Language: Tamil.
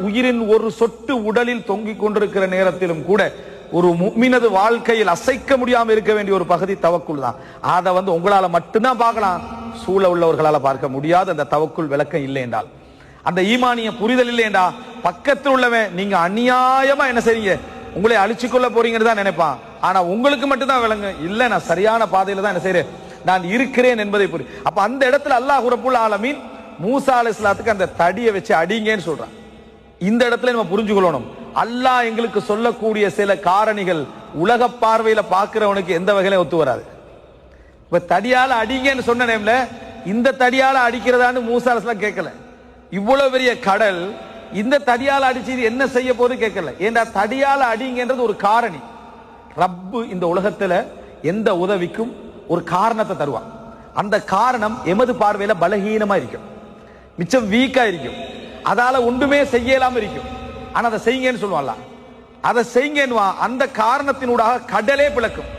உயிரின் ஒரு சொட்டு உடலில் தொங்கிக் கொண்டிருக்கிற நேரத்திலும் கூட ஒரு முஃமினது வாழ்க்கையில் அசைக்க முடியாம இருக்க வேண்டிய ஒரு பகுதி தவக்குல் தான். அதை உங்களால மட்டும்தான் பார்க்கலாம், சூழ உள்ளவர்களால பார்க்க முடியாது. அந்த தவக்குல் விளக்கம் இல்லை என்றால், அந்த ஈமானிய புரிதல் இல்லை என்றா, பக்கத்தில் உள்ளவன் நீங்க அநியாயமா என்ன செய்றீங்க, உங்களை அழிச்சுக்கொள்ள போறீங்கன்னு தான் நினைப்பான். ஆனா உங்களுக்கு மட்டும்தான் விளங்கு, இல்ல நான் சரியான பாதையில தான் என்ன செய்யறேன், நான் இருக்கிறேன் என்பதை புரியும். அப்ப அந்த இடத்துல அல்லாஹ் ரப்புல் ஆலமீன் மூசா அலைஹிஸ்ஸலாத்துக்கு அந்த தடியை வச்சு அடிங்கன்னு சொல்றான். இந்த இடத்துல நம்ம புரிஞ்சுக்கொள்ளணும், அல்லாஹ் எங்களுக்கு சொல்லக்கூடிய சில காரணிகள் உலக பார்வையில பார்க்கிறவனுக்கு எந்த வகையில ஒத்து வராது. இப்ப தடியால அடிங்கன்னு சொன்ன நேம்ல இந்த தடியால அடிக்கிறதான்னு மூசா அலைஹிஸ்ஸலாம் கேட்கல. இவ்வளவு பெரிய கடல் இந்த தடியால அடிச்சு இது என்ன செய்ய போது கேட்கல. ஏண்டா தடியால அடிங்கன்றது ஒரு காரணி. ரப்பு இந்த உலகத்துல எந்த உதவிக்கும் ஒரு காரணத்தை தருவான். அந்த காரணம் எமது பார்வையில பலகீனமா இருக்கும், மிச்சம் வீக்கா இருக்கும், அதால ஒன்றுமே செய்யலாம இருக்கும். ஆனா அதை செய்யுங்கன்னு சொல்லுவான்ல, அதை செய்யுங்கன்னு அந்த காரணத்தினூடாக கடலே பிளக்கும்.